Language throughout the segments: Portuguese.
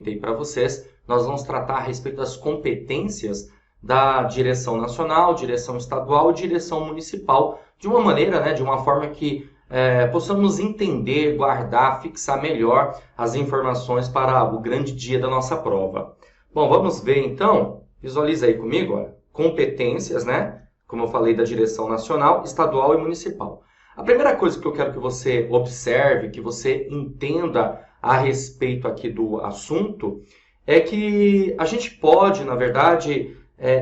comentei para vocês, nós vamos tratar a respeito das competências da direção nacional, direção estadual e direção municipal, de uma maneira, né, de uma forma que possamos entender, guardar, fixar melhor as informações para o grande dia da nossa prova. Bom, vamos ver então, visualiza aí comigo, olha, competências, né, como eu falei, da direção nacional, estadual e municipal. A primeira coisa que eu quero que você observe, que você entenda a respeito aqui do assunto, é que a gente pode, na verdade,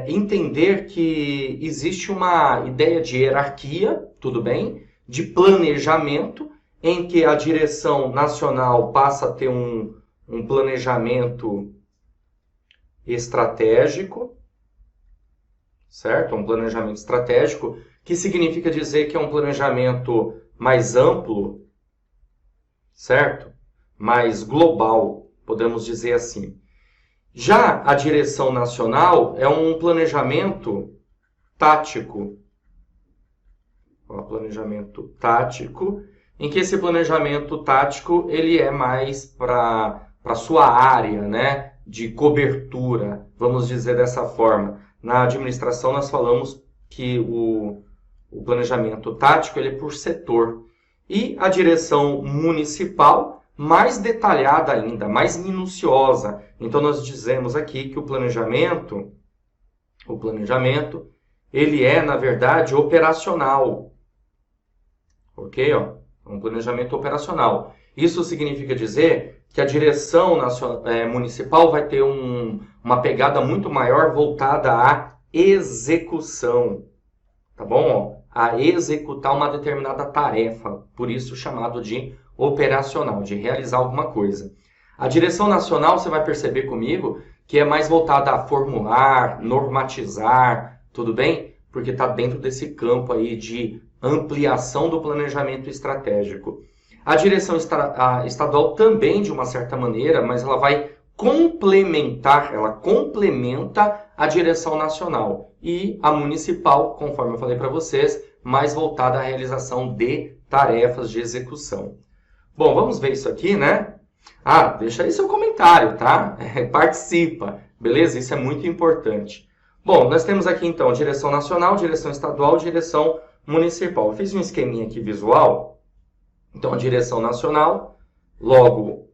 entender que existe uma ideia de hierarquia, tudo bem? De planejamento, em que a direção nacional passa a ter um planejamento estratégico, certo? Um planejamento estratégico, que significa dizer que é um planejamento mais amplo, certo? Mais global, podemos dizer assim. Já a direção nacional é um planejamento tático. Um planejamento tático, em que esse planejamento tático ele é mais para a sua área, né, de cobertura, vamos dizer dessa forma. Na administração nós falamos que o planejamento tático ele é por setor. E a direção municipal, mais detalhada ainda, mais minuciosa. Então nós dizemos aqui que o planejamento ele é, na verdade, operacional. Ok? Ó, um planejamento operacional. Isso significa dizer que a direção municipal vai ter uma pegada muito maior voltada à execução. Tá bom? Ó, a executar uma determinada tarefa, por isso chamado de operacional, de realizar alguma coisa. A direção nacional, você vai perceber comigo, que é mais voltada a formular, normatizar, tudo bem? Porque está dentro desse campo aí de ampliação do planejamento estratégico. A direção estadual também, de uma certa maneira, mas ela vai complementar, ela complementa a direção nacional. E a municipal, conforme eu falei para vocês, mais voltada à realização de tarefas de execução. Bom, vamos ver isso aqui, né? Ah, deixa aí seu comentário, tá? Participa, beleza? Isso é muito importante. Bom, nós temos aqui então direção nacional, direção estadual, direção municipal. Eu fiz um esqueminha aqui visual. Então, a direção nacional, logo,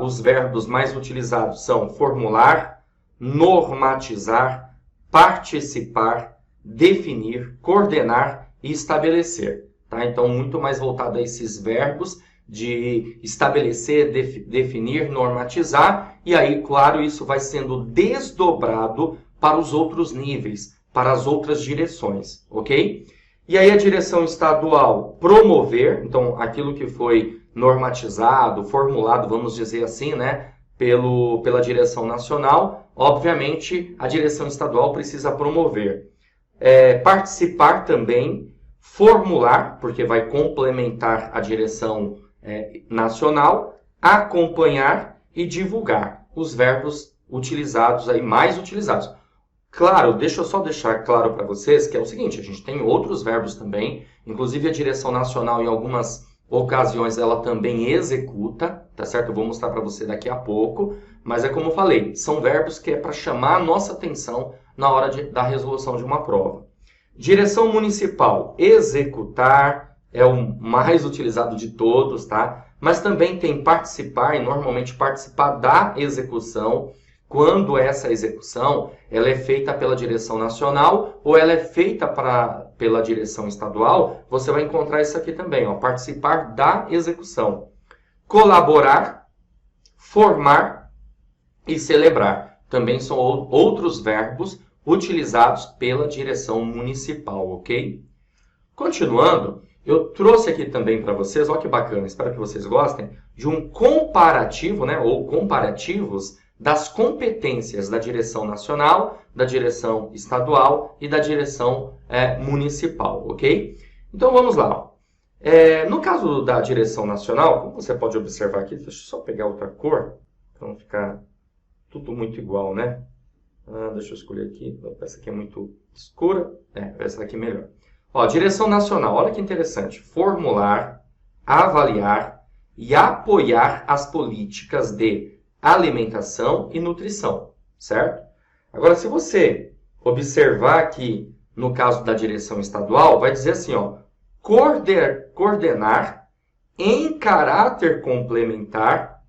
os verbos mais utilizados são formular, normatizar, participar, definir, coordenar e estabelecer. Tá? Então, muito mais voltado a esses verbos de estabelecer, definir, normatizar. E aí, claro, isso vai sendo desdobrado para os outros níveis, para as outras direções, ok? E aí a direção estadual, promover, então aquilo que foi normatizado, formulado, vamos dizer assim, né, pela direção nacional, obviamente a direção estadual precisa promover. Participar também, formular, porque vai complementar a direção nacional, acompanhar e divulgar, os verbos utilizados aí, mais utilizados. Claro, deixa eu só deixar claro para vocês que é o seguinte, a gente tem outros verbos também, inclusive a direção nacional em algumas ocasiões ela também executa, tá certo? Eu vou mostrar para você daqui a pouco, mas é como eu falei, são verbos que é para chamar a nossa atenção na hora da resolução de uma prova. Direção municipal, executar, é o mais utilizado de todos, tá? Mas também tem participar, e normalmente participar da execução, quando essa execução ela é feita pela direção nacional ou ela é feita pela direção estadual, você vai encontrar isso aqui também, ó, participar da execução. Colaborar, formar e celebrar. Também são outros verbos utilizados pela direção municipal, ok? Continuando, eu trouxe aqui também para vocês, olha que bacana, espero que vocês gostem, de um comparativo, né, ou comparativos das competências da direção nacional, da direção estadual e da direção municipal, ok? Então vamos lá. No caso da direção nacional, como você pode observar aqui, deixa eu só pegar outra cor, para não ficar tudo muito igual, né? Deixa eu escolher aqui, essa aqui é muito escura, essa daqui é melhor. Ó, direção nacional, olha que interessante, formular, avaliar e apoiar as políticas de alimentação e nutrição, certo? Agora, se você observar aqui, no caso da direção estadual, vai dizer assim, ó, coordenar em caráter complementar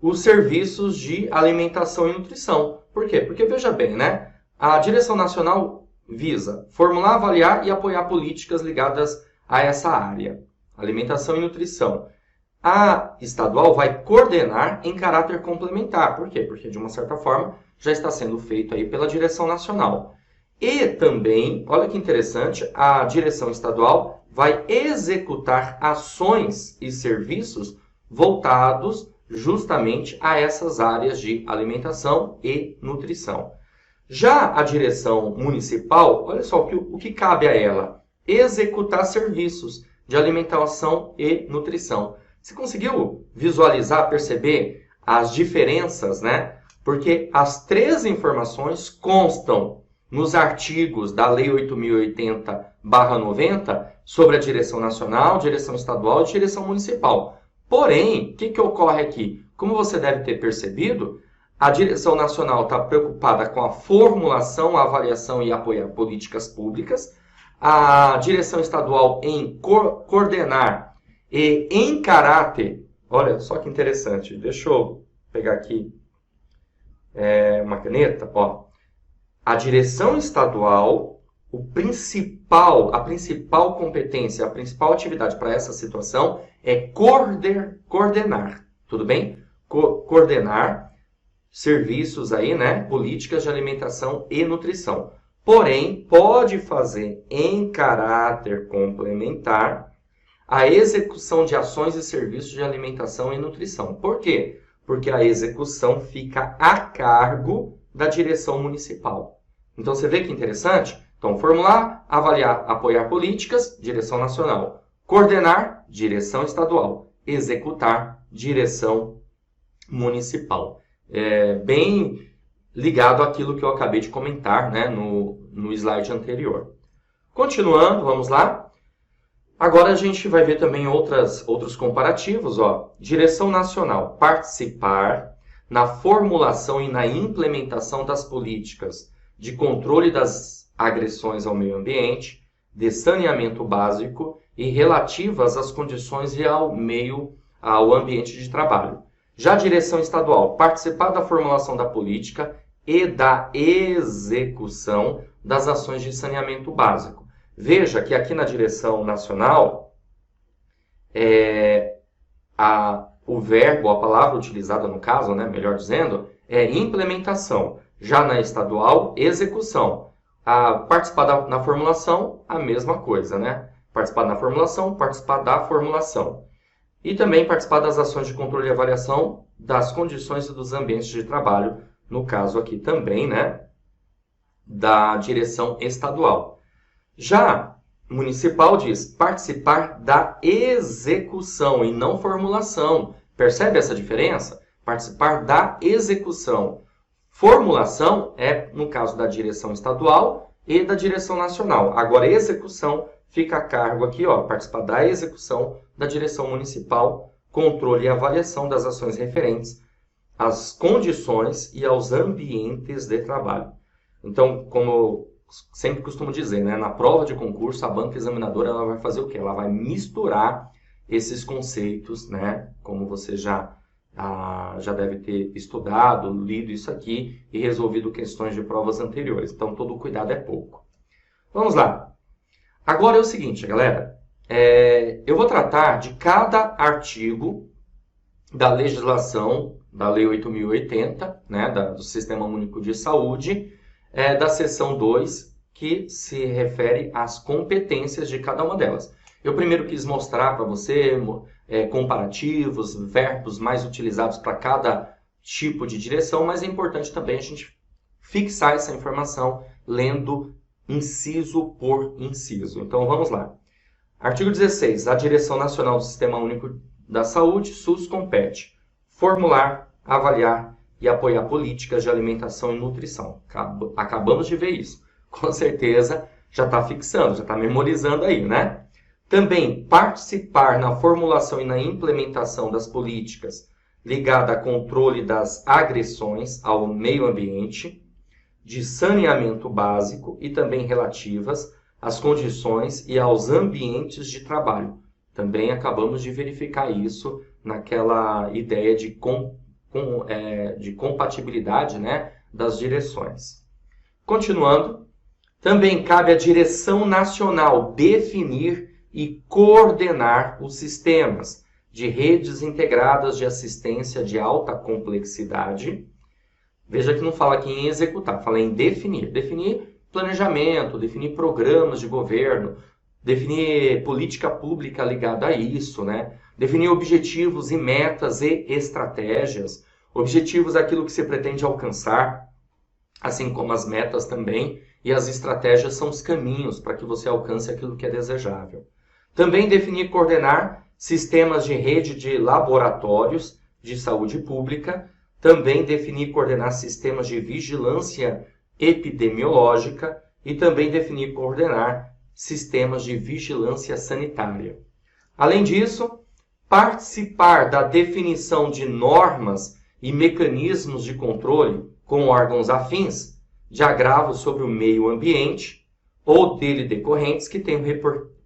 os serviços de alimentação e nutrição. Por quê? Porque, veja bem, né? A direção nacional visa formular, avaliar e apoiar políticas ligadas a essa área, alimentação e nutrição. A estadual vai coordenar em caráter complementar. Por quê? Porque, de uma certa forma, já está sendo feito aí pela direção nacional. E também, olha que interessante, a direção estadual vai executar ações e serviços voltados justamente a essas áreas de alimentação e nutrição. Já a direção municipal, olha só o que cabe a ela: executar serviços de alimentação e nutrição. Você conseguiu visualizar, perceber as diferenças, né? Porque as três informações constam nos artigos da Lei 8.080/90 sobre a direção nacional, direção estadual e direção municipal. Porém, o que ocorre aqui? Como você deve ter percebido, a direção nacional está preocupada com a formulação, a avaliação e apoiar políticas públicas. A direção estadual em coordenar e em caráter... Olha só que interessante. Deixa eu pegar aqui uma caneta. Ó. A direção estadual, a principal competência, a principal atividade para essa situação é coordenar. Tudo bem? Coordenar serviços aí, né? Políticas de alimentação e nutrição. Porém, pode fazer em caráter complementar a execução de ações e serviços de alimentação e nutrição. Por quê? Porque a execução fica a cargo da direção municipal. Então, você vê que interessante? Então, formular, avaliar, apoiar políticas, direção nacional. Coordenar, direção estadual. Executar, direção municipal. Bem ligado àquilo que eu acabei de comentar, né, no slide anterior. Continuando, vamos lá. Agora a gente vai ver também outros comparativos. Ó. Direção nacional, participar na formulação e na implementação das políticas de controle das agressões ao meio ambiente, de saneamento básico e relativas às condições e ao ambiente de trabalho. Já a direção estadual, participar da formulação da política e da execução das ações de saneamento básico. Veja que aqui na direção nacional, o verbo, a palavra utilizada no caso, né, melhor dizendo, é implementação. Já na estadual, execução. Participar na formulação, a mesma coisa, né? Participar na formulação, participar da formulação. E também participar das ações de controle e avaliação das condições e dos ambientes de trabalho, no caso aqui também, né, da direção estadual. Já municipal diz participar da execução e não formulação. Percebe essa diferença? Participar da execução. Formulação é, no caso da direção estadual e da direção nacional. Agora, execução fica a cargo aqui, ó, participar da execução da direção municipal, controle e avaliação das ações referentes às condições e aos ambientes de trabalho. Então, como eu sempre costumo dizer, né, na prova de concurso, a banca examinadora ela vai fazer o quê? Ela vai misturar esses conceitos, né, como você já deve ter estudado, lido isso aqui e resolvido questões de provas anteriores. Então, todo cuidado é pouco. Vamos lá. Agora é o seguinte, galera. Eu vou tratar de cada artigo da legislação da Lei 8.080, né, do Sistema Único de Saúde, da seção 2, que se refere às competências de cada uma delas. Eu primeiro quis mostrar para você comparativos, verbos mais utilizados para cada tipo de direção, mas é importante também a gente fixar essa informação lendo inciso por inciso. Então, vamos lá. Artigo 16. A Direção Nacional do Sistema Único da Saúde, SUS, compete formular, avaliar e apoiar políticas de alimentação e nutrição. Acabamos de ver isso. Com certeza já está fixando, já está memorizando aí, né? Também participar na formulação e na implementação das políticas ligada a controle das agressões ao meio ambiente, de saneamento básico e também relativas às condições e aos ambientes de trabalho. Também acabamos de verificar isso naquela ideia de compatibilidade, né, das direções. Continuando, também cabe à direção nacional definir e coordenar os sistemas de redes integradas de assistência de alta complexidade. Veja que não fala aqui em executar, fala em definir. Definir planejamento, definir programas de governo, definir política pública ligada a isso, né? Definir objetivos e metas e estratégias. Objetivos é aquilo que você pretende alcançar, assim como as metas também, e as estratégias são os caminhos para que você alcance aquilo que é desejável. Também definir e coordenar sistemas de rede de laboratórios de saúde pública, também definir e coordenar sistemas de vigilância epidemiológica e também definir e coordenar sistemas de vigilância sanitária. Além disso, participar da definição de normas e mecanismos de controle com órgãos afins de agravos sobre o meio ambiente ou dele decorrentes que tenham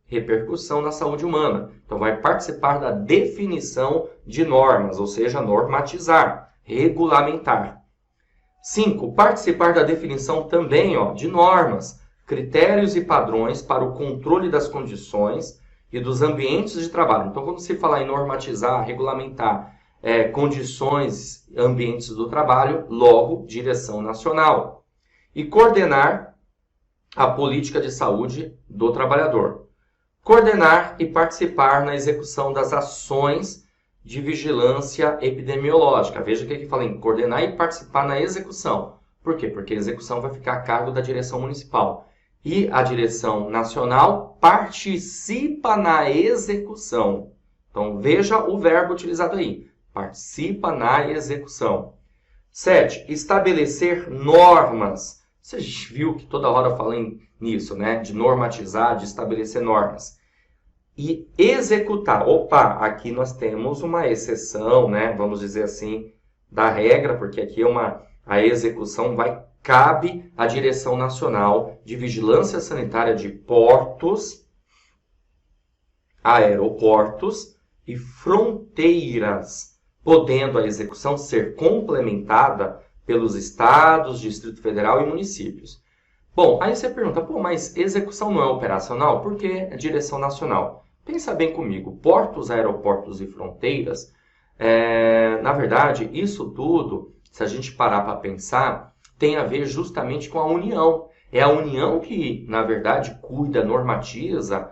repercussão na saúde humana. Então, vai participar da definição de normas, ou seja, normatizar, regulamentar. 5. Participar da definição também de normas, critérios e padrões para o controle das condições e dos ambientes de trabalho. Então, quando se falar em normatizar, regulamentar condições, ambientes do trabalho, logo, direção nacional. E coordenar a política de saúde do trabalhador. Coordenar e participar na execução das ações de vigilância epidemiológica. Veja que aqui fala em coordenar e participar na execução. Por quê? Porque a execução vai ficar a cargo da direção municipal. E a direção nacional participa na execução. Então, veja o verbo utilizado aí. Participa na execução. 7. Estabelecer normas. Você viu que toda hora eu falei nisso, né? De normatizar, de estabelecer normas. E executar. Opa, aqui nós temos uma exceção, né? Vamos dizer assim, da regra, porque aqui a execução cabe à Direção Nacional de Vigilância Sanitária de Portos, Aeroportos e Fronteiras, podendo a execução ser complementada pelos estados, Distrito Federal e municípios. Bom, aí você pergunta, mas execução não é operacional? Por que é direção nacional? Pensa bem comigo, portos, aeroportos e fronteiras, na verdade, isso tudo, se a gente parar para pensar, tem a ver justamente com a União. É a União que, na verdade, cuida, normatiza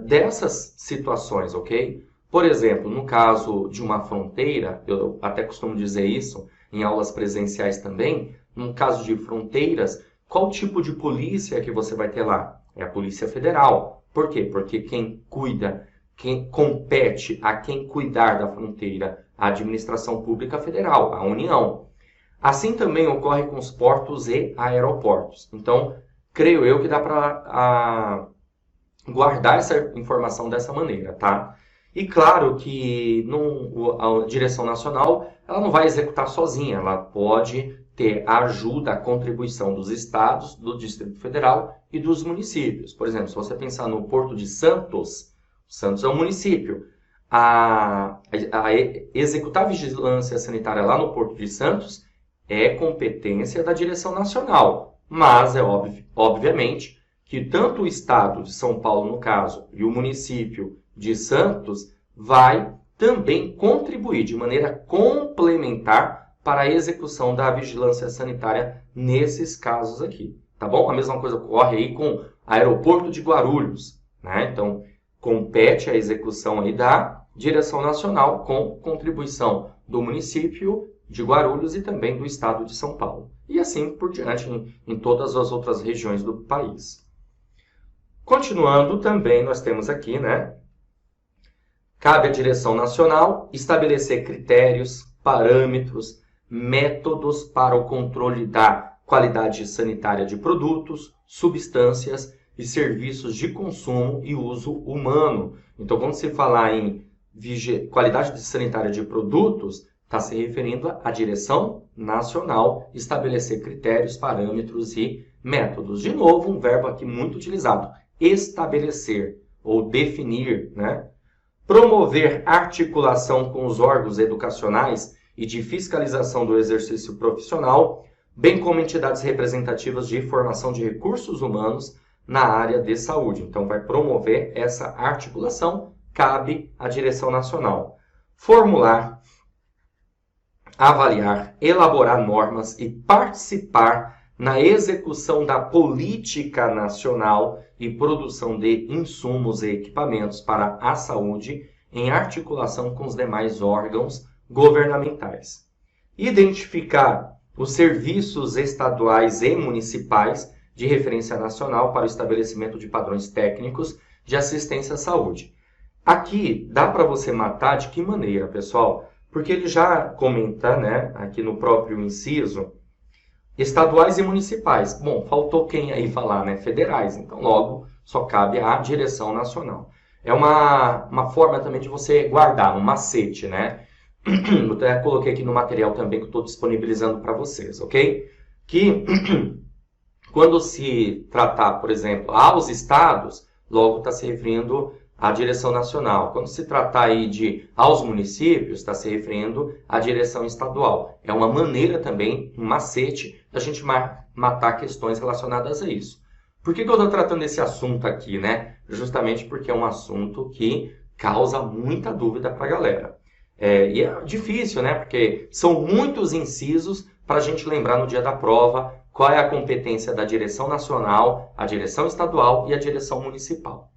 dessas situações, ok? Por exemplo, no caso de uma fronteira, eu até costumo dizer isso em aulas presenciais também, no caso de fronteiras, qual tipo de polícia que você vai ter lá? É a Polícia Federal. Por quê? Porque quem cuida, quem compete a quem cuidar da fronteira, a Administração Pública Federal, a União. Assim também ocorre com os portos e aeroportos. Então, creio eu que dá para guardar essa informação dessa maneira, tá? E claro que a direção nacional ela não vai executar sozinha, ela pode ter a ajuda, a contribuição dos estados, do Distrito Federal e dos municípios. Por exemplo, se você pensar no Porto de Santos, Santos é um município. Executar vigilância sanitária lá no Porto de Santos é competência da direção nacional, mas é obviamente que tanto o estado de São Paulo, no caso, e o município de Santos vai também contribuir de maneira complementar para a execução da vigilância sanitária nesses casos aqui, tá bom? A mesma coisa ocorre aí com o aeroporto de Guarulhos, né? Então, compete a execução aí da direção nacional com contribuição do município de Guarulhos e também do estado de São Paulo. E assim por diante em todas as outras regiões do país. Continuando, também nós temos aqui, né? Cabe à direção nacional estabelecer critérios, parâmetros, métodos para o controle da qualidade sanitária de produtos, substâncias e serviços de consumo e uso humano. Então, quando se falar em qualidade sanitária de produtos, está se referindo à direção nacional, estabelecer critérios, parâmetros e métodos. De novo, um verbo aqui muito utilizado, estabelecer ou definir, né? Promover articulação com os órgãos educacionais e de fiscalização do exercício profissional, bem como entidades representativas de formação de recursos humanos na área de saúde. Então, vai promover essa articulação, cabe à direção nacional. Formular, avaliar, elaborar normas e participar na execução da política nacional e produção de insumos e equipamentos para a saúde em articulação com os demais órgãos governamentais. Identificar os serviços estaduais e municipais de referência nacional para o estabelecimento de padrões técnicos de assistência à saúde. Aqui dá para você matar de que maneira, pessoal? Porque ele já comenta, né, aqui no próprio inciso, estaduais e municipais. Bom, faltou quem aí falar, né? Federais. Então, logo, só cabe à direção nacional. É uma forma também de você guardar, um macete, né? Eu até coloquei aqui no material também que eu estou disponibilizando para vocês, ok? Que quando se tratar, por exemplo, aos estados, logo está se referindo à direção nacional. Quando se tratar aí de aos municípios, está se referindo à direção estadual. É uma maneira também, um macete, da gente matar questões relacionadas a isso. Por que eu estou tratando esse assunto aqui, né? Justamente porque é um assunto que causa muita dúvida para a galera. E é difícil, né? Porque são muitos incisos para a gente lembrar no dia da prova qual é a competência da direção nacional, a direção estadual e a direção municipal.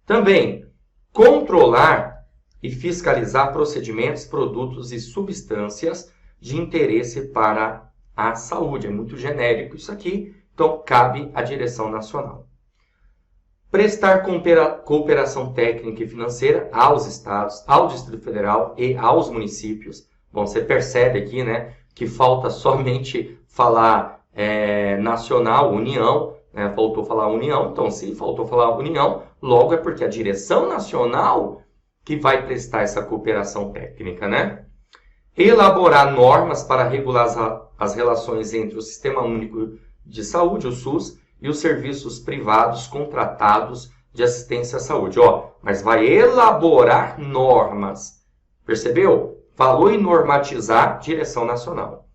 Também, controlar e fiscalizar procedimentos, produtos e substâncias de interesse para a saúde. É muito genérico isso aqui, então cabe à direção nacional. Prestar cooperação técnica e financeira aos estados, ao Distrito Federal e aos municípios. Bom, você percebe aqui, né, que falta somente falar nacional, União, né, faltou falar União. Então, se faltou falar União, logo é porque a direção nacional que vai prestar essa cooperação técnica, né? Elaborar normas para regular as relações entre o Sistema Único de Saúde, o SUS, e os serviços privados contratados de assistência à saúde. Mas vai elaborar normas. Percebeu? Falou em normatizar, direção nacional.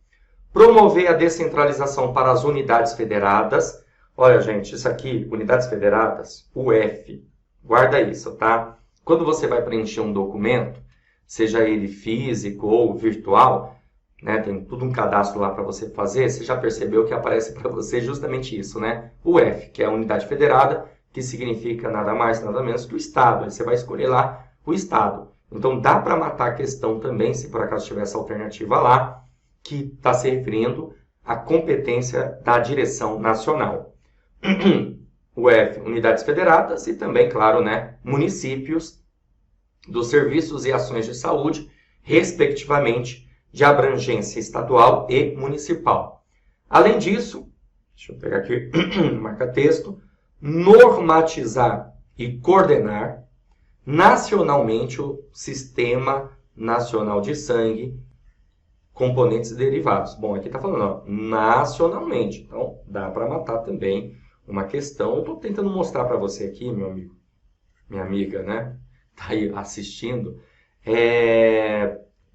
Promover a descentralização para as unidades federadas. Olha, gente, isso aqui, unidades federadas, UF. Guarda isso, tá? Quando você vai preencher um documento, seja ele físico ou virtual, né, tem tudo um cadastro lá para você fazer, você já percebeu que aparece para você justamente isso, né? UF, que é a unidade federada, que significa nada mais, nada menos que o Estado. Aí você vai escolher lá o Estado. Então, dá para matar a questão também, se por acaso tiver essa alternativa lá, que está se referindo à competência da direção nacional. UF, unidades federadas e também, claro, né, municípios dos serviços e ações de saúde, respectivamente, de abrangência estadual e municipal. Além disso, deixa eu pegar aqui, marca texto, normatizar e coordenar nacionalmente o Sistema Nacional de Sangue, componentes e derivados. Bom, aqui está falando, nacionalmente, então dá para matar também uma questão. Eu estou tentando mostrar para você aqui, meu amigo, minha amiga, né, está aí assistindo,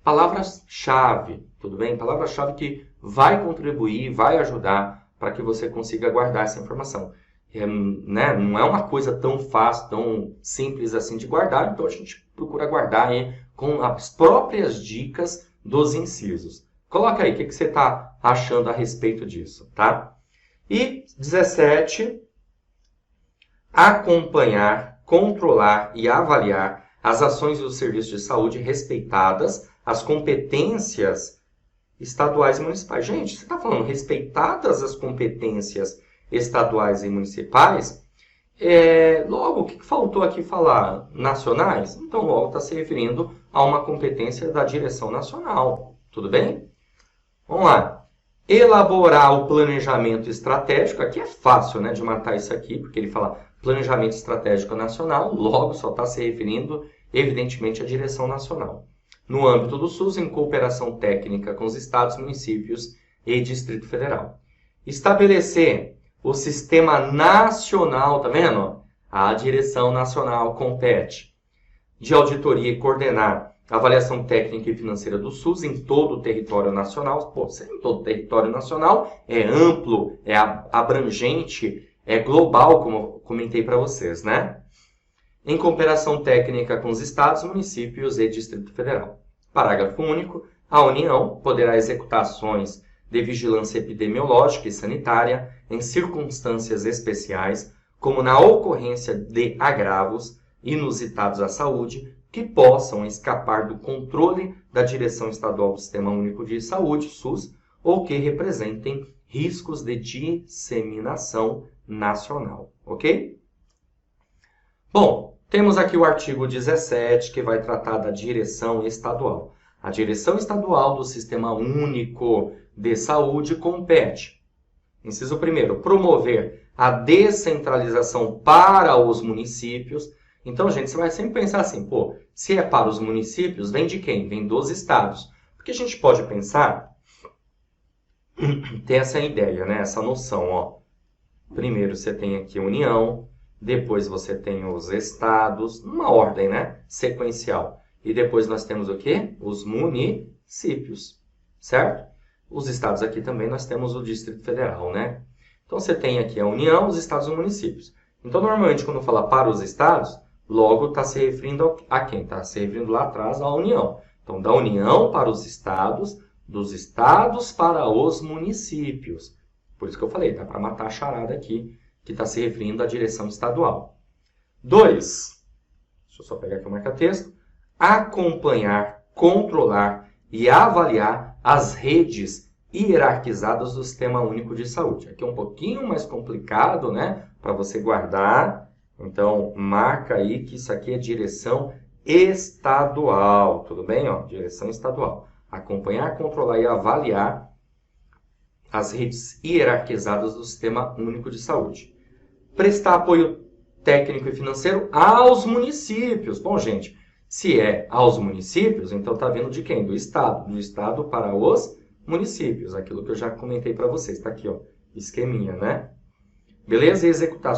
palavras-chave, tudo bem? Palavra-chave que vai contribuir, vai ajudar para que você consiga guardar essa informação. Né? Não é uma coisa tão fácil, tão simples assim de guardar, então a gente procura guardar aí com as próprias dicas dos incisos. Coloca aí, o que você está achando a respeito disso, tá? E 17, acompanhar, controlar e avaliar as ações dos serviços de saúde respeitadas as competências estaduais e municipais. Gente, você está falando respeitadas as competências estaduais e municipais? Logo, o que faltou aqui falar? Nacionais? Então, logo está se referindo a uma competência da direção nacional. Tudo bem? Vamos lá. Elaborar o planejamento estratégico. Aqui é fácil, né, de matar isso aqui, porque ele fala planejamento estratégico nacional, logo só está se referindo evidentemente, a direção nacional. No âmbito do SUS, em cooperação técnica com os estados, municípios e Distrito Federal. Estabelecer o sistema nacional, tá vendo? A direção nacional compete de auditoria e coordenar a avaliação técnica e financeira do SUS em todo o território nacional. Pô, se em todo o território nacional é amplo, é abrangente, é global, como eu comentei para vocês, né? Em cooperação técnica com os estados, municípios e Distrito Federal. Parágrafo único. A União poderá executar ações de vigilância epidemiológica e sanitária em circunstâncias especiais, como na ocorrência de agravos inusitados à saúde, que possam escapar do controle da Direção Estadual do Sistema Único de Saúde, SUS, ou que representem riscos de disseminação nacional, ok? Bom, temos aqui o artigo 17, que vai tratar da direção estadual. A direção estadual do Sistema Único de Saúde compete, inciso 1º, promover a descentralização para os municípios. Então, gente, você vai sempre pensar assim, pô, se é para os municípios, vem de quem? Vem dos estados. Porque a gente pode pensar, tem essa ideia, né? Essa noção, ó. Primeiro você tem aqui a União, depois você tem os estados, numa ordem, né? Sequencial. E depois nós temos o quê? Os municípios, certo? Os estados aqui também nós temos o Distrito Federal, né? Então você tem aqui a União, os estados e os municípios. Então, normalmente, quando fala para os estados, logo está se referindo a quem? Está se referindo lá atrás à União. Então, da União para os estados, dos estados para os municípios. Por isso que eu falei, dá para matar a charada aqui, que está se referindo à direção estadual. 2. Deixa eu só pegar aqui o marca-texto. Acompanhar, controlar e avaliar as redes hierarquizadas do Sistema Único de Saúde. Aqui é um pouquinho mais complicado, né? Para você guardar. Então, marca aí que isso aqui é direção estadual. Tudo bem? Ó, direção estadual. Acompanhar, controlar e avaliar as redes hierarquizadas do Sistema Único de Saúde. Prestar apoio técnico e financeiro aos municípios. Bom, gente, se é aos municípios, então está vindo de quem? Do Estado. Do Estado para os municípios. Aquilo que eu já comentei para vocês. Está aqui, ó, esqueminha, né? Beleza? E executar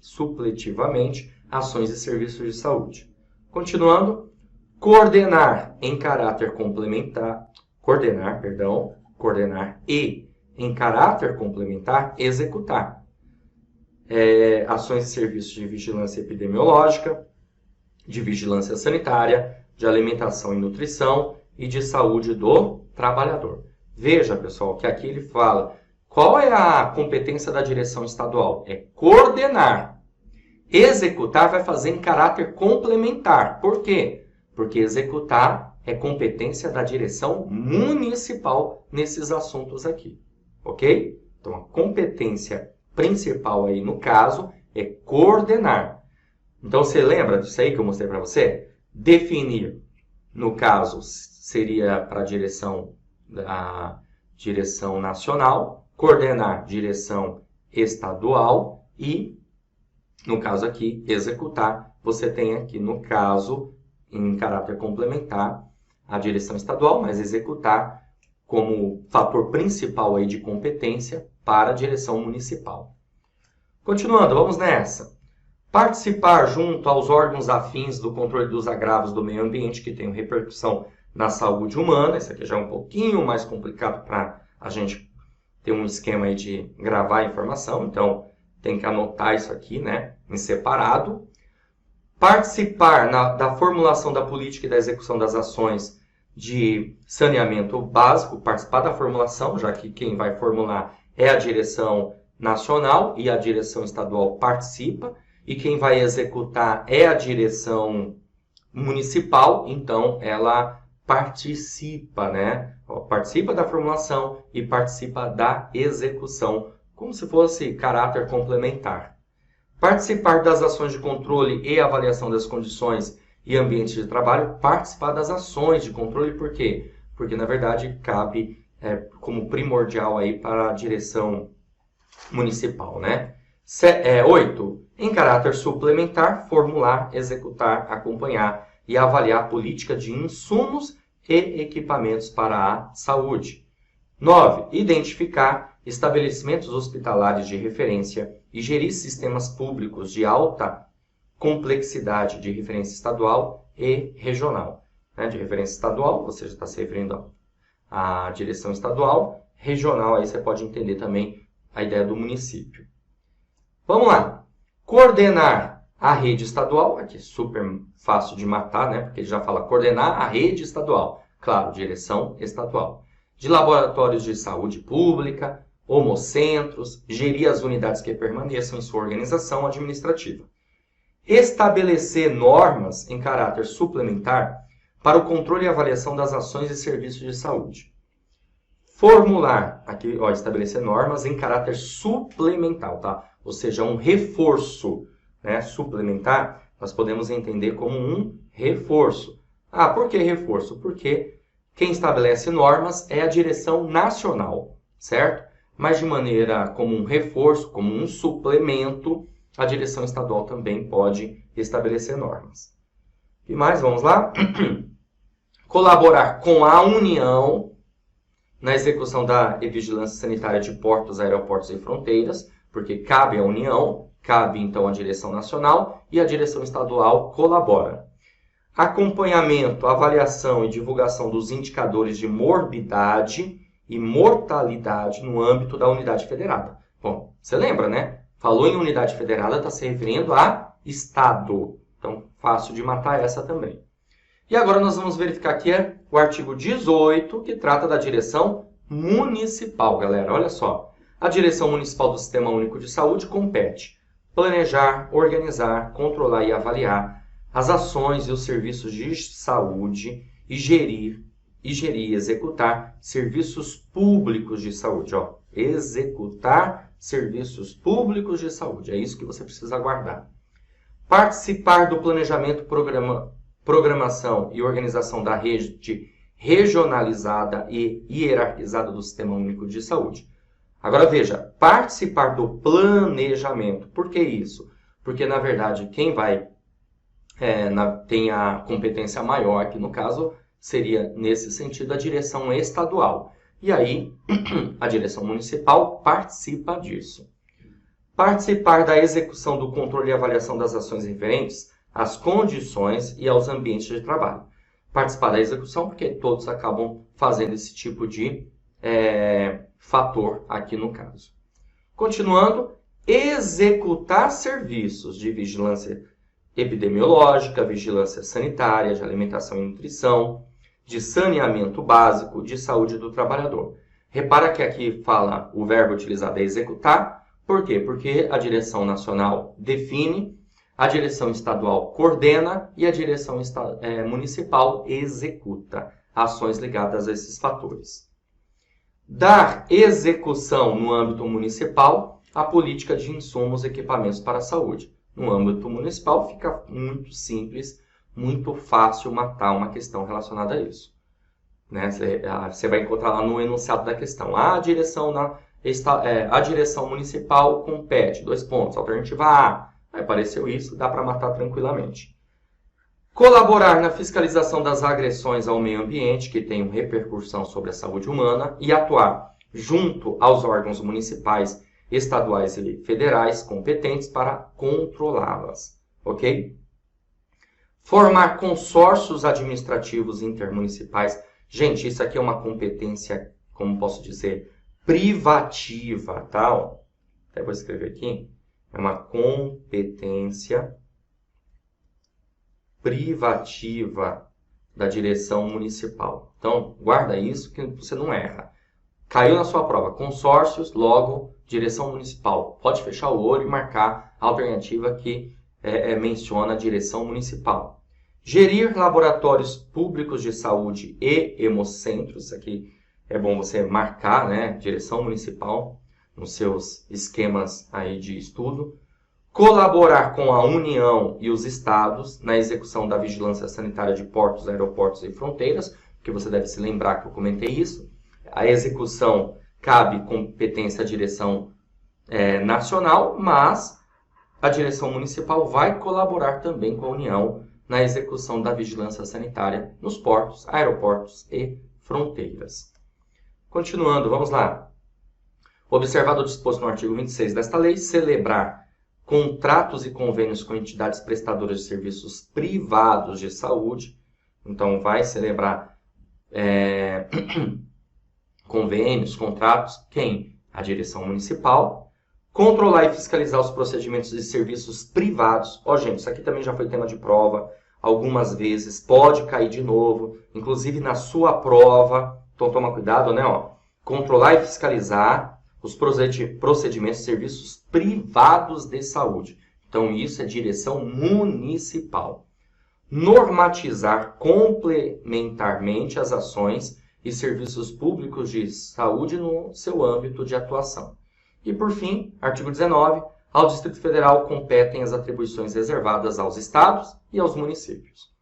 supletivamente ações e serviços de saúde. Continuando, coordenar em caráter complementar, coordenar e em caráter complementar, executar ações e serviços de vigilância epidemiológica, de vigilância sanitária, de alimentação e nutrição e de saúde do trabalhador. Veja, pessoal, que aqui ele fala qual é a competência da direção estadual? É coordenar. Executar vai fazer em caráter complementar. Por quê? Porque executar é competência da direção municipal nesses assuntos aqui. Ok? Então, a competência principal aí, no caso, é coordenar. Então, você lembra disso aí que eu mostrei para você? Definir, no caso, seria para a direção nacional, coordenar direção estadual e, no caso aqui, executar. Você tem aqui, no caso, em caráter complementar, a direção estadual, mas executar como fator principal aí de competência para a direção municipal. Continuando, vamos nessa. Participar junto aos órgãos afins do controle dos agravos do meio ambiente que tenham repercussão na saúde humana. Isso aqui já é um pouquinho mais complicado para a gente ter um esquema aí de gravar a informação. Então, tem que anotar isso aqui, né, em separado. Participar da formulação da política e da execução das ações de saneamento básico, participar da formulação, já que quem vai formular é a direção nacional e a direção estadual participa, e quem vai executar é a direção municipal, então ela participa, né? Participa da formulação e participa da execução, como se fosse caráter complementar. Participar das ações de controle e avaliação das condições e ambientes de trabalho, participar das ações de controle, por quê? Porque, na verdade, cabe como primordial aí para a direção municipal, né? 8. Em caráter suplementar, formular, executar, acompanhar e avaliar a política de insumos e equipamentos para a saúde. 9. Identificar estabelecimentos hospitalares de referência e gerir sistemas públicos de alta complexidade de referência estadual e regional. De referência estadual, você já está se referindo à direção estadual. Regional, aí você pode entender também a ideia do município. Vamos lá. Coordenar a rede estadual, aqui super fácil de matar, né? Porque ele já fala coordenar a rede estadual. Claro, direção estadual. De laboratórios de saúde pública, homocentros, gerir as unidades que permaneçam em sua organização administrativa. Estabelecer normas em caráter suplementar para o controle e avaliação das ações e serviços de saúde. Formular, aqui, estabelecer normas em caráter suplementar, tá? Ou seja, um reforço, né? Suplementar, nós podemos entender como um reforço. Por que reforço? Porque quem estabelece normas é a direção nacional, certo? Mas de maneira como um reforço, como um suplemento, a direção estadual também pode estabelecer normas. E mais, vamos lá? Colaborar com a União na execução da vigilância sanitária de portos, aeroportos e fronteiras, porque cabe à União, cabe então à direção nacional e a direção estadual colabora. Acompanhamento, avaliação e divulgação dos indicadores de morbidade e mortalidade no âmbito da unidade federada. Bom, você lembra, né? Falou em unidade federada, está se referindo a Estado. Então, fácil de matar essa também. E agora nós vamos verificar aqui o artigo 18, que trata da direção municipal, galera. Olha só. A direção municipal do Sistema Único de Saúde compete planejar, organizar, controlar e avaliar as ações e os serviços de saúde e gerir e executar serviços públicos de saúde. Executar serviços públicos de saúde. É isso que você precisa guardar. Participar do planejamento, programação e organização da rede regionalizada e hierarquizada do Sistema Único de Saúde. Agora veja, participar do planejamento. Por que isso? Porque, na verdade, quem vai tem a competência maior, que no caso seria, nesse sentido, a direção estadual. E aí, a direção municipal participa disso. Participar da execução do controle e avaliação das ações referentes às condições e aos ambientes de trabalho. Participar da execução, porque todos acabam fazendo esse tipo de fator aqui no caso. Continuando, executar serviços de vigilância epidemiológica, vigilância sanitária, de alimentação e nutrição, de saneamento básico, de saúde do trabalhador. Repara que aqui fala o verbo utilizado é executar. Por quê? Porque a direção nacional define, a direção estadual coordena e a direção municipal executa ações ligadas a esses fatores. Dar execução no âmbito municipal à política de insumos e equipamentos para a saúde. No âmbito municipal fica muito simples, muito fácil matar uma questão relacionada a isso. Né? Você vai encontrar lá no enunciado da questão. A direção municipal compete. 2 pontos. Alternativa A. Apareceu isso, dá para matar tranquilamente. Colaborar na fiscalização das agressões ao meio ambiente que tenham repercussão sobre a saúde humana e atuar junto aos órgãos municipais, estaduais e federais competentes para controlá-las. Ok? Formar consórcios administrativos intermunicipais. Gente, isso aqui é uma competência, como posso dizer, privativa, tá? Até vou escrever aqui. É uma competência privativa da direção municipal. Então, guarda isso que você não erra. Caiu na sua prova, consórcios, logo, direção municipal. Pode fechar o olho e marcar a alternativa que menciona a direção municipal. Gerir laboratórios públicos de saúde e hemocentros. Isso aqui é bom você marcar, né? Direção municipal nos seus esquemas aí de estudo. Colaborar com a União e os estados na execução da vigilância sanitária de portos, aeroportos e fronteiras, porque você deve se lembrar que eu comentei isso. A execução cabe competência à direção nacional, mas a direção municipal vai colaborar também com a União na execução da vigilância sanitária nos portos, aeroportos e fronteiras. Continuando, vamos lá. Observado o disposto no artigo 26 desta lei, celebrar contratos e convênios com entidades prestadoras de serviços privados de saúde. Então, vai celebrar convênios, contratos, quem? A direção municipal. Controlar e fiscalizar os procedimentos de serviços privados. Ó, gente, isso aqui também já foi tema de prova algumas vezes, pode cair de novo, inclusive na sua prova. Então, toma cuidado, né? Ó. Controlar e fiscalizar os procedimentos de serviços privados de saúde. Então, isso é direção municipal. Normatizar complementarmente as ações e serviços públicos de saúde no seu âmbito de atuação. E, por fim, artigo 19, ao Distrito Federal competem as atribuições reservadas aos estados e aos municípios.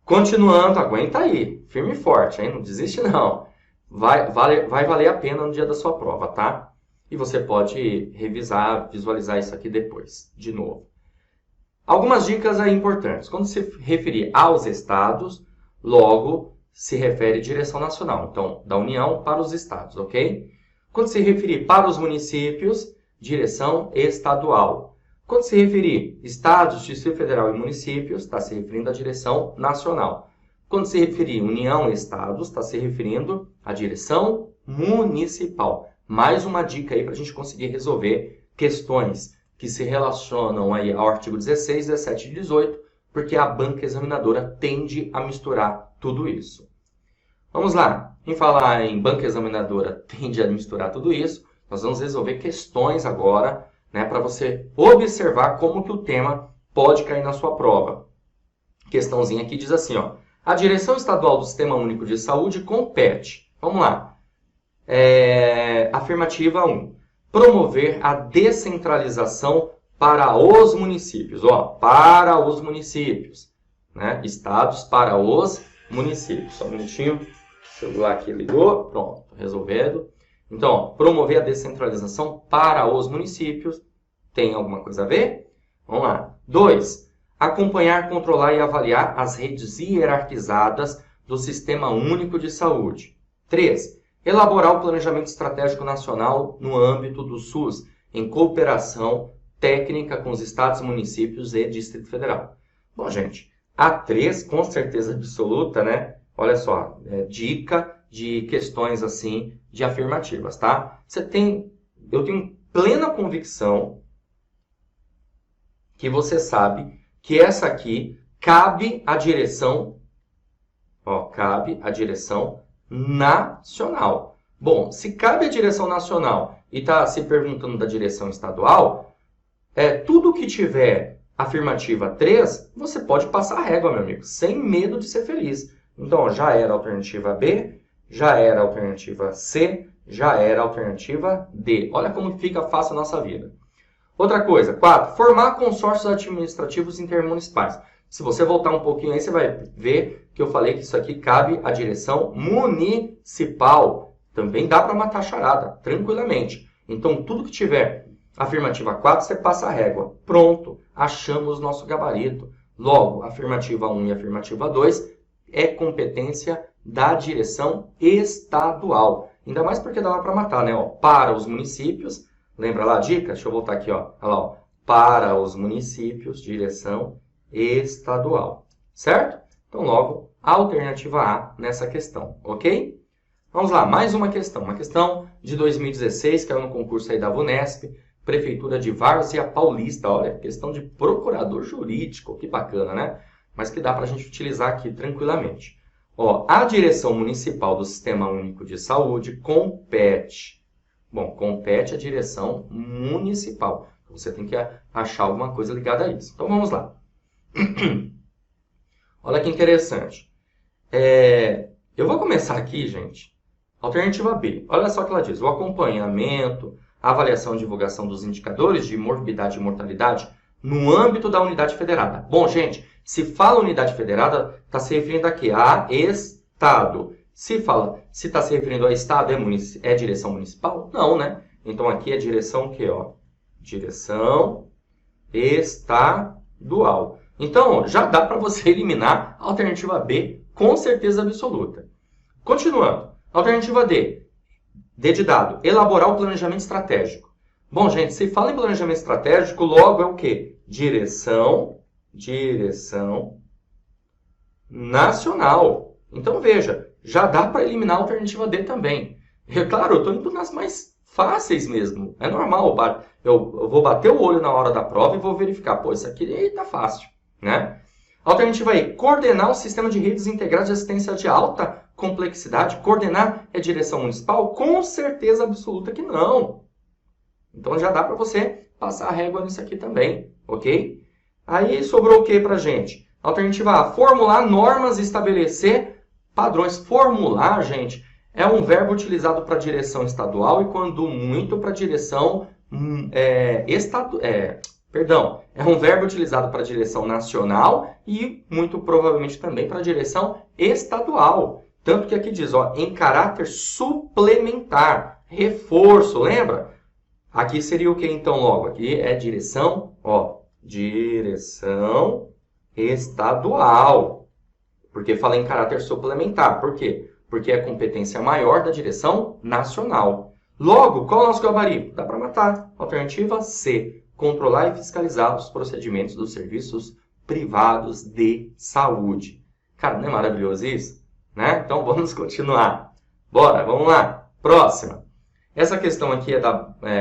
Continuando, aguenta aí, firme e forte, hein? Não desiste não. Vai valer a pena no dia da sua prova, tá? E você pode revisar, visualizar isso aqui depois, de novo. Algumas dicas aí importantes. Quando se referir aos estados, logo se refere direção nacional. Então, da União para os estados, ok? Quando se referir para os municípios, direção estadual. Quando se referir estados, Distrito Federal e municípios, está se referindo à direção nacional. Quando se referir União e estados, está se referindo à direção municipal. Mais uma dica aí para a gente conseguir resolver questões que se relacionam aí ao artigo 16, 17 e 18, porque a banca examinadora tende a misturar tudo isso. Vamos lá. Em falar em banca examinadora tende a misturar tudo isso, nós vamos resolver questões agora, né, para você observar como que o tema pode cair na sua prova. Questãozinha aqui diz assim, ó. A direção estadual do Sistema Único de Saúde compete. Vamos lá. Afirmativa 1. Promover a descentralização para os municípios. Ó, para os municípios. Né? Estados para os municípios. Só um minutinho. O celular aqui ligou. Pronto, resolvido. Então, ó, promover a descentralização para os municípios. Tem alguma coisa a ver? Vamos lá. 2. Acompanhar, controlar e avaliar as redes hierarquizadas do Sistema Único de Saúde. 3. Elaborar o Planejamento Estratégico Nacional no âmbito do SUS, em cooperação técnica com os estados, municípios e Distrito Federal. Bom, gente, a 3, com certeza absoluta, né? Olha só, dica de questões assim, de afirmativas, tá? Eu tenho plena convicção que você sabe que essa aqui cabe à direção, nacional. Bom, se cabe à direção nacional e está se perguntando da direção estadual, tudo que tiver afirmativa 3, você pode passar a régua, meu amigo, sem medo de ser feliz. Então, já era a alternativa B, já era a alternativa C, já era a alternativa D. Olha como fica fácil a nossa vida. Outra coisa, 4. Formar consórcios administrativos intermunicipais. Se você voltar um pouquinho aí, você vai ver que eu falei que isso aqui cabe à direção municipal. Também dá para matar charada, tranquilamente. Então, tudo que tiver afirmativa 4, você passa a régua. Pronto, achamos nosso gabarito. Logo, afirmativa 1 e afirmativa 2 é competência da direção estadual. Ainda mais porque dava para matar, né? Ó, para os municípios. Lembra lá a dica? Deixa eu voltar aqui, ó. Olha lá, ó. Para os municípios, direção estadual. Certo? Então, logo, alternativa A nessa questão, ok? Vamos lá, mais uma questão. Uma questão de 2016, que era no concurso aí da VUNESP, Prefeitura de Várzea Paulista. Olha, questão de procurador jurídico. Que bacana, né? Mas que dá para a gente utilizar aqui tranquilamente. Ó, a direção municipal do Sistema Único de Saúde compete. Bom, compete a direção municipal. Você tem que achar alguma coisa ligada a isso. Então, vamos lá. Olha que interessante. Eu vou começar aqui, gente. Alternativa B. Olha só o que ela diz. O acompanhamento, a avaliação e divulgação dos indicadores de morbidade e mortalidade no âmbito da unidade federada. Bom, gente, se fala unidade federada, está se referindo aqui a Estado. Se está se referindo a Estado, é direção municipal? Não, né? Então, aqui é direção o quê? Ó? Direção estadual. Então, já dá para você eliminar a alternativa B com certeza absoluta. Continuando. Alternativa D. D de dado. Elaborar o planejamento estratégico. Bom, gente, se fala em planejamento estratégico, logo é o quê? Direção nacional. Então, veja, já dá para eliminar a alternativa D também. Claro, eu estou indo nas mais fáceis mesmo. É normal. Eu vou bater o olho na hora da prova e vou verificar. Pô, isso aqui está fácil, né? Alternativa E. Coordenar um sistema de redes integradas de assistência de alta complexidade. Coordenar é direção municipal? Com certeza absoluta que não. Então, já dá para você passar a régua nisso aqui também, ok? Aí, sobrou o que para a gente? Alternativa A. Formular normas e estabelecer padrões. Formular, gente, é um verbo utilizado para direção estadual e, quando muito, para direção é um verbo utilizado para direção nacional e, muito provavelmente, também para direção estadual. Tanto que aqui diz, ó, em caráter suplementar, reforço, lembra? Aqui seria o que, então, logo? Aqui é direção, ó, direção estadual. Porque fala em caráter suplementar. Por quê? Porque é competência maior da direção nacional. Logo, qual é o nosso gabarito? Dá para matar. Alternativa C. Controlar e fiscalizar os procedimentos dos serviços privados de saúde. Cara, não é maravilhoso isso? Né? Então, vamos continuar. Bora, vamos lá. Próxima. Essa questão aqui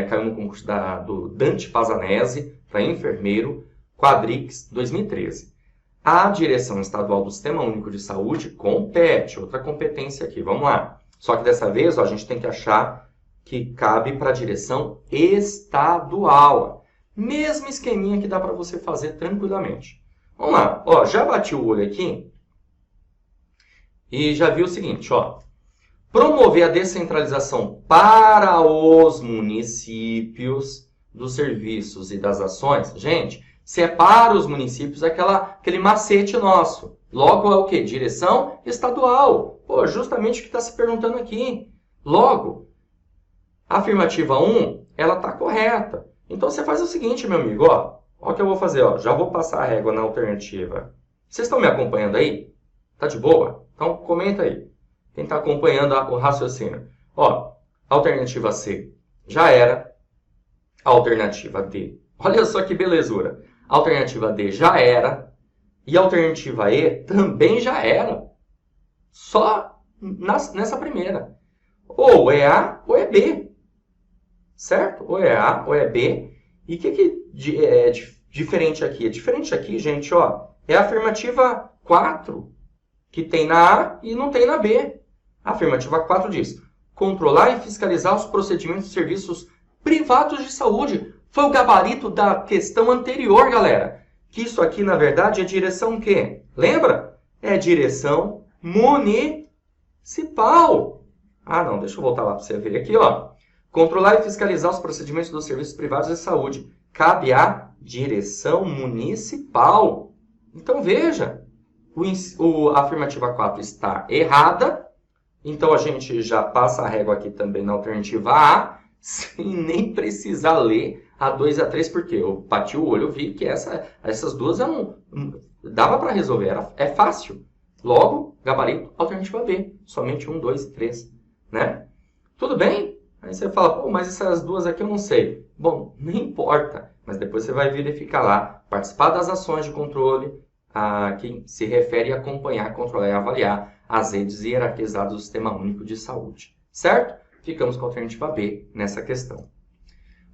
caiu no concurso do Dante Pazanese, para enfermeiro, Quadrix, 2013. A direção estadual do Sistema Único de Saúde compete. Outra competência aqui, vamos lá. Só que dessa vez, ó, a gente tem que achar que cabe para a direção estadual. Mesmo esqueminha que dá para você fazer tranquilamente. Vamos lá. Ó, já bati o olho aqui e já vi o seguinte, ó. Promover a descentralização para os municípios dos serviços e das ações. Gente, se é para os municípios, é aquele macete nosso. Logo é o quê? Direção estadual. Pô, justamente o que está se perguntando aqui. Logo, a afirmativa 1, ela está correta. Então, você faz o seguinte, meu amigo, ó. Ó o que eu vou fazer, ó. Já vou passar a régua na alternativa. Vocês estão me acompanhando aí? Tá de boa? Então, comenta aí. Quem está acompanhando o raciocínio. Ó, alternativa C já era. Alternativa D. Olha só que belezura. Alternativa D já era. E a alternativa E também já era. Só nessa primeira. Ou é A ou é B. Certo? Ou é A ou é B. E o que é diferente aqui? Diferente aqui, gente, ó, é a afirmativa 4, que tem na A e não tem na B. A afirmativa 4 diz: controlar e fiscalizar os procedimentos de serviços privados de saúde. Foi o gabarito da questão anterior, galera. Que isso aqui, na verdade, é direção o quê? Lembra? É direção municipal. Ah, não, deixa eu voltar lá para você ver aqui, ó. Controlar e fiscalizar os procedimentos dos serviços privados de saúde. Cabe à direção municipal. Então, veja, a afirmativa 4 está errada. Então, a gente já passa a régua aqui também na alternativa A, sem nem precisar ler a 2 e a 3, porque eu bati o olho e vi que essas duas dava para resolver, é fácil. Logo, gabarito, alternativa B, somente 1, 2 e 3, né? Tudo bem? Aí você fala, pô, mas essas duas aqui eu não sei. Bom, não importa, mas depois você vai verificar lá, participar das ações de controle, que se refere a acompanhar, controlar e avaliar as redes hierarquizadas do Sistema Único de Saúde. Certo? Ficamos com a alternativa B nessa questão.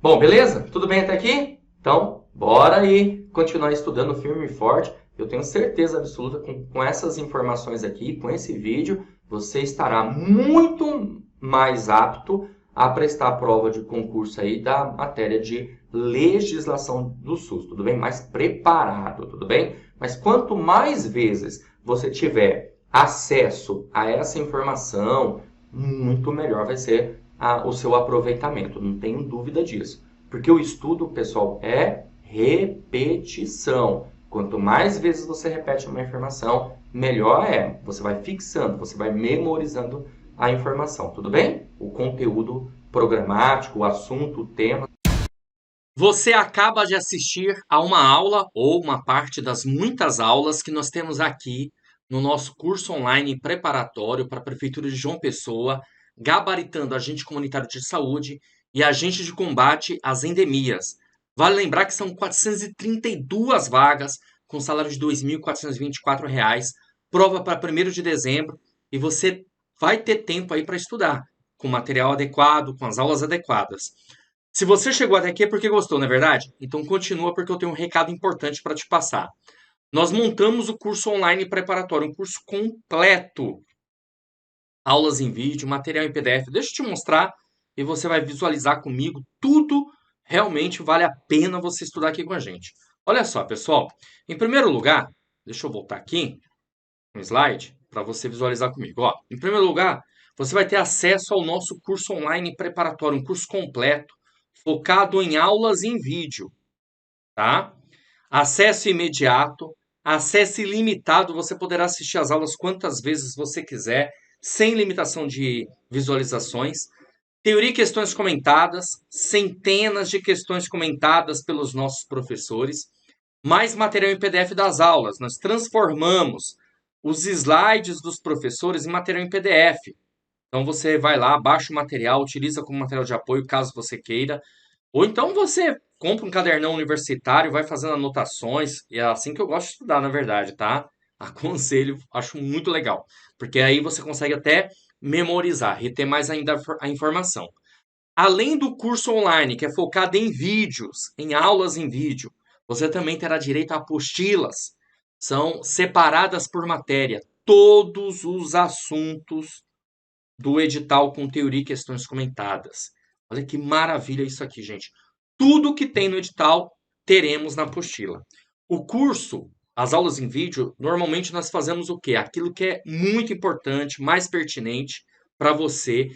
Bom, beleza? Tudo bem até aqui? Então, bora aí continuar estudando firme e forte. Eu tenho certeza absoluta com essas informações aqui, com esse vídeo, você estará muito mais apto a prestar a prova de concurso aí da matéria de legislação do SUS, tudo bem? Mais preparado, tudo bem? Mas quanto mais vezes você tiver acesso a essa informação, muito melhor vai ser o seu aproveitamento, não tenho dúvida disso. Porque o estudo, pessoal, é repetição. Quanto mais vezes você repete uma informação, melhor é. Você vai fixando, você vai memorizando a informação, tudo bem? O conteúdo programático, o assunto, o tema. Você acaba de assistir a uma aula ou uma parte das muitas aulas que nós temos aqui no nosso curso online preparatório para a Prefeitura de João Pessoa, gabaritando agente comunitário de saúde e agente de combate às endemias. Vale lembrar que são 432 vagas com salário de R$ 2.424, prova para 1º de dezembro e você vai ter tempo aí para estudar, com material adequado, com as aulas adequadas. Se você chegou até aqui é porque gostou, não é verdade? Então continua porque eu tenho um recado importante para te passar. Nós montamos o curso online preparatório, um curso completo. Aulas em vídeo, material em PDF. Deixa eu te mostrar e você vai visualizar comigo. Tudo realmente vale a pena você estudar aqui com a gente. Olha só, pessoal. Em primeiro lugar, deixa eu voltar aqui um slide para você visualizar comigo. Ó, em primeiro lugar, você vai ter acesso ao nosso curso online preparatório, um curso completo, focado em aulas em vídeo, tá? Acesso imediato, acesso ilimitado, você poderá assistir as aulas quantas vezes você quiser, sem limitação de visualizações. Teoria e questões comentadas, centenas de questões comentadas pelos nossos professores, mais material em PDF das aulas. Nós transformamos os slides dos professores em material em PDF. Então você vai lá, baixa o material, utiliza como material de apoio caso você queira. Ou então você compra um cadernão universitário, vai fazendo anotações. E é assim que eu gosto de estudar, na verdade, tá? Aconselho, acho muito legal. Porque aí você consegue até memorizar, reter mais ainda a informação. Além do curso online, que é focado em vídeos, em aulas em vídeo, você também terá direito a apostilas. São separadas por matéria. Todos os assuntos do edital com teoria e questões comentadas. Olha que maravilha isso aqui, gente. Tudo que tem no edital teremos na apostila. O curso, as aulas em vídeo, normalmente nós fazemos o quê? Aquilo que é muito importante, mais pertinente para você,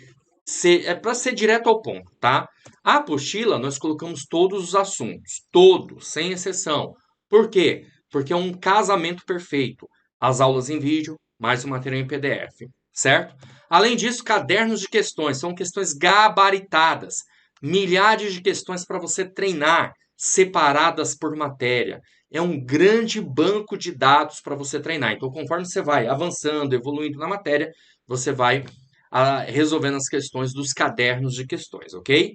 é para ser direto ao ponto, tá? A apostila nós colocamos todos os assuntos, todos, sem exceção. Por quê? Porque é um casamento perfeito. As aulas em vídeo, mais o material em PDF, certo? Além disso, cadernos de questões, são questões gabaritadas, milhares de questões para você treinar, separadas por matéria. É um grande banco de dados para você treinar. Então, conforme você vai avançando, evoluindo na matéria, você vai resolvendo as questões dos cadernos de questões, ok?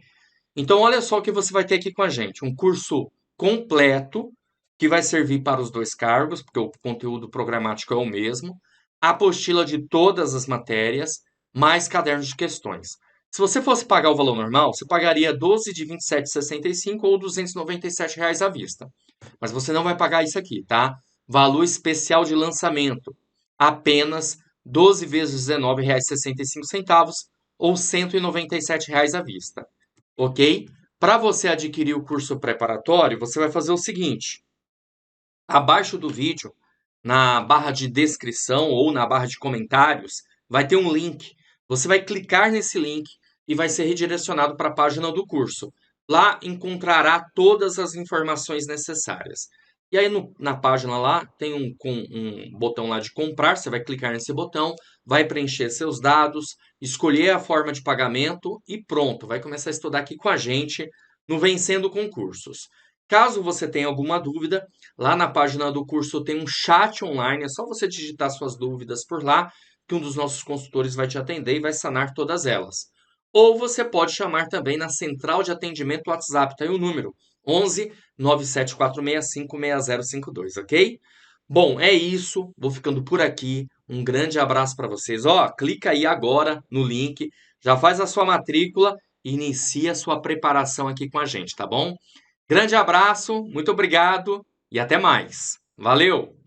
Então, olha só o que você vai ter aqui com a gente: um curso completo que vai servir para os dois cargos, porque o conteúdo programático é o mesmo, a apostila de todas as matérias, mais cadernos de questões. Se você fosse pagar o valor normal, você pagaria 12 de R$ 27,65 ou R$ 297 à vista. Mas você não vai pagar isso aqui, tá? Valor especial de lançamento, apenas 12 vezes R$ 19,65 ou R$ 197 à vista, ok? Para você adquirir o curso preparatório, você vai fazer o seguinte: abaixo do vídeo, na barra de descrição ou na barra de comentários, vai ter um link. Você vai clicar nesse link e vai ser redirecionado para a página do curso. Lá encontrará todas as informações necessárias. E aí na página lá tem um botão lá de comprar, você vai clicar nesse botão, vai preencher seus dados, escolher a forma de pagamento e pronto, vai começar a estudar aqui com a gente no Vencendo Concursos. Caso você tenha alguma dúvida, lá na página do curso tem um chat online, é só você digitar suas dúvidas por lá, que um dos nossos consultores vai te atender e vai sanar todas elas. Ou você pode chamar também na central de atendimento WhatsApp, tá aí o número 11 97465 6052, ok? Bom, é isso, vou ficando por aqui. Um grande abraço para vocês. Ó, clica aí agora no link, já faz a sua matrícula e inicia a sua preparação aqui com a gente, tá bom? Grande abraço, muito obrigado e até mais. Valeu!